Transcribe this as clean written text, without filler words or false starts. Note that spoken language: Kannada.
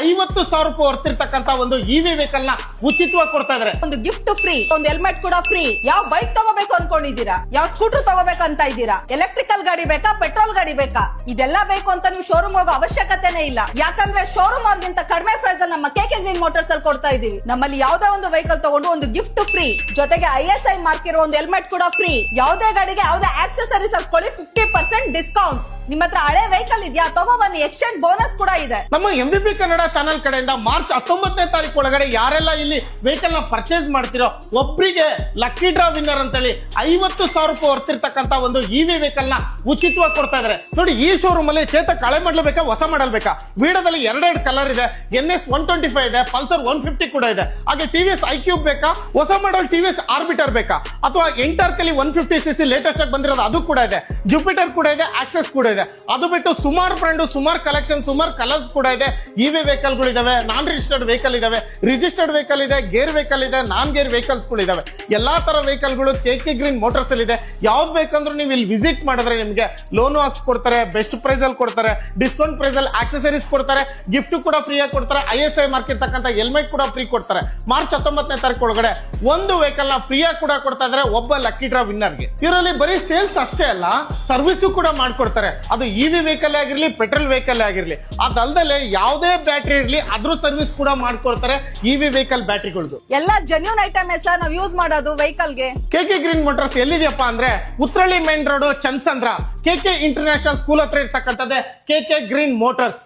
50,000 ರೂಪಾಯಿ ಹೊರ್ತಿರ್ತಕ್ಕಂತ ಒಂದು ಇವಿ ವೆಹಿಕಲ್ ನ ಉಚಿತವಾಗಿ ಕೊಡ್ತಾ ಇದಾರೆ. ಒಂದು ಗಿಫ್ಟ್ ಫ್ರೀ, ಒಂದು ಹೆಲ್ಮೆಟ್ ಕೂಡ ಫ್ರೀ. ಯಾವ ಬೈಕ್ ತಗೋಬೇಕು ಅನ್ಕೊಂಡಿದ್ದೀರಾ, ಯಾವ ಸ್ಕೂಟರ್ ತಗೋಬೇಕು ಅಂತ ಇದ್ದೀರಾ, ಎಲೆಕ್ಟ್ರಿಕಲ್ ಗಾಡಿ ಬೇಕಾ, ಪೆಟ್ರೋಲ್ ಗಾಡಿ ಬೇಕಾ, ಇದೆಲ್ಲ ಬೇಕು ಅಂತ ನೀವು ಶೋರೂಮ್ ಹೋಗೋ ಅವಶ್ಯಕತೆನೇ ಇಲ್ಲ. ಯಾಕಂದ್ರೆ ಶೋರೂಮ್ ಅವ್ರಿಗಿಂತ ಕಡಿಮೆ ಪ್ರೈಸ್ ಅಲ್ಲಿ ನಮ್ಮ ಕೆಕೆ ಗ್ರೀನ್ ಮೋಟರ್ಸ್ ಅಲ್ಲಿ ಕೊಡ್ತಾ ಇದೀವಿ. ನಮ್ಮಲ್ಲಿ ಯಾವ್ದೇ ಒಂದು ವೆಹಿಕಲ್ ತಗೊಂಡು ಒಂದು ಗಿಫ್ಟ್ ಫ್ರೀ, ಜೊತೆಗೆ ISI ಮಾರ್ಕ್ ಇರೋ ಒಂದು ಹೆಲ್ಮೆಟ್ ಕೂಡ ಫ್ರೀ. ಯಾವುದೇ ಗಾಡಿಗೆ ಯಾವುದೇ ಆಕ್ಸೆಸರೀಸ್ ಹಾಕೊಳ್ಳಿ 50% ಡಿಸ್ಕೌಂಟ್. ನಿಮ್ಮ ಹತ್ರ ಹಳೆ ವೆಹಿಕಲ್ ಇದೆಯಾ, ತಗೋಬನ್ನಿ, ಎಕ್ಸ್ಚೇಂಜ್ ಬೋನಸ್ ಕೂಡ ಇದೆ. ನಮ್ಮ MVP ಕನ್ನಡ ಚಾನೆಲ್ ಕಡೆಯಿಂದ ಮಾರ್ಚ್ 19ನೇ ತಾರೀಕು ಒಳಗಡೆ ಯಾರೆಲ್ಲ ಇಲ್ಲಿ ವೆಹಿಕಲ್ ನ ಪರ್ಚೇಸ್ ಮಾಡ್ತಿರೋ ಒಬ್ಬರಿಗೆ ಲಕ್ಕಿ ಡ್ರಾ ವಿನ್ನರ್ ಅಂತೇಳಿ 50,000 ರೂಪಾಯಿ ಹೊರ್ತಿರ್ತಕ್ಕಂತ ಒಂದು ಇವಿ ವೆಹಿಕಲ್ ನ ಉಚಿತವಾಗಿ ಕೊಡ್ತಾ ಇದಾರೆ. ನೋಡಿ, ಈ ಶೋರೂಮ್ ಅಲ್ಲಿ ಚೇತಕ್ ಹಳೆ ಮಾಡಲ್ ಬೇಕಾ, ಹೊಸ ಮಾಡಲ್ ಬೇಕಾ, ವಿಡಿಯೋದಲ್ಲಿ ಎರಡೆರಡು ಕಲರ್ ಇದೆ. NS 125 ಇದೆ, ಪಲ್ಸರ್ 150 ಕೂಡ ಇದೆ. ಹಾಗೆ TVS iQube ಬೇಕಾ, ಹೊಸ ಮಾಡಲ್ TVS ಆರ್ಬಿಟರ್ ಬೇಕಾ, ಅಥವಾ ಎಂಟಾರ್ಕಲಿ 150cc ಲೇಟೆಸ್ಟ್ ಆಗಿ ಬಂದಿರೋದು ಅದು ಕೂಡ ಇದೆ. ಜುಪಿಟರ್ ಕೂಡ ಇದೆ, ಆಕ್ಸೆಸ್ ಕೂಡ ಇದೆ. ಅದು ಬಿಟ್ಟು ಸುಮಾರು ಬ್ರ್ಯಾಂಡ್, ಸುಮಾರು ಕಲೆಕ್ಷನ್, ಸುಮಾರು ಕಲರ್ಸ್ ಕೂಡ ಇದೆ. ಇವಿ ವೆಹಿಕಲ್ ಗಳು ಇದಾವೆ, ನಾನ್ ರಿಜಿಸ್ಟರ್ಡ್ ವೆಹಿಕಲ್ ಇದಾವೆ, ರಿಜಿಸ್ಟರ್ಡ್ ವೆಹಿಕಲ್ ಇದೆ, ಗೇರ್ ವೆಹಿಕಲ್ ಇದೆ, ನಾನ್ ಗೇರ್ ವೆಹಿಕಲ್ಸ್ ಕೂಡ ಇದಾವೆ. ಎಲ್ಲಾ ತರ ವೆಹಿಕಲ್ ಗಳು ಕೆಕೆ ಗ್ರೀನ್ ಮೋಟರ್ಸ್ ಅಲ್ಲಿ ಇದೆ. ಯಾವ್ದು ಬೇಕಂದ್ರೂ ನೀವು ಇಲ್ಲಿ ವಿಸಿಟ್ ಮಾಡಿದ್ರೆ ನಿಮಗೆ ಲೋನ್ ಹಾಕ್ಸ್ ಕೊಡ್ತಾರೆ, ಬೆಸ್ಟ್ ಪ್ರೈಸ್ ಅಲ್ಲಿ ಕೊಡ್ತಾರೆ, ಡಿಸ್ಕೌಂಟ್ ಪ್ರೈಸ್ ಅಲ್ಲಿ ಆಕ್ಸೆಸರೀಸ್ ಕೊಡ್ತಾರೆ, ಗಿಫ್ಟ್ ಕೂಡ ಫ್ರೀ ಆಗಿ ಕೊಡ್ತಾರೆ, ISI ಮಾರ್ಕ್ ಇರ್ತಕ್ಕಂಥ ಹೆಲ್ಮೆಟ್ ಕೂಡ ಫ್ರೀ ಕೊಡ್ತಾರೆ. ಮಾರ್ಚ್ 19ನೇ ತಾರೀಕು ಒಳಗಡೆ ಒಂದು ವೆಹಿಕಲ್ ನ ಫ್ರೀ ಆಗಿ ಕೂಡ ಕೊಡ್ತಾ ಇದ್ದಾರೆ ಒಬ್ಬ ಲಕ್ಕಿ ಡ್ರಾ ವಿನ್ನರ್ ಗೆ. ಇವರಲ್ಲಿ ಬರೀ ಸೇಲ್ಸ್ ಅಷ್ಟೇ ಅಲ್ಲ, ಸರ್ವಿಸ್ ಕೂಡ ಮಾಡ್ಕೊಡ್ತಾರೆ. ಅದು ಇವಿ ವೆಹಿಕಲ್ ಆಗಿರ್ಲಿ, ಪೆಟ್ರೋಲ್ ವೆಹಿಕಲ್ ಆಗಿರ್ಲಿ. ಅದಲ್ದಲೆ ಯಾವುದೇ ಬ್ಯಾಟ್ರಿ ಇರ್ಲಿ ಅದ್ರ ಸರ್ವಿಸ್ ಕೂಡ ಮಾಡ್ಕೊಡ್ತಾರೆ ಇವಿ ವೆಹಿಕಲ್ ಬ್ಯಾಟ್ರಿಗಳದ್ದು. ಎಲ್ಲ ಜೆನ್ಯೂನ್ ಐಟಮ್ ಸರ್ ನಾವು ಯೂಸ್ ಮಾಡೋದು ವೆಹಿಕಲ್ ಗೆ. ಕೆಕೆ ಗ್ರೀನ್ ಮೋಟರ್ಸ್ ಎಲ್ಲಿದೆಯಪ್ಪ ಅಂದ್ರೆ Uttarahalli main road, Chandsandra, KK international school ಹತ್ರ ಇರ್ತಕ್ಕಂಥದ್ದೇ KK ಗ್ರೀನ್ ಮೋಟರ್ಸ್.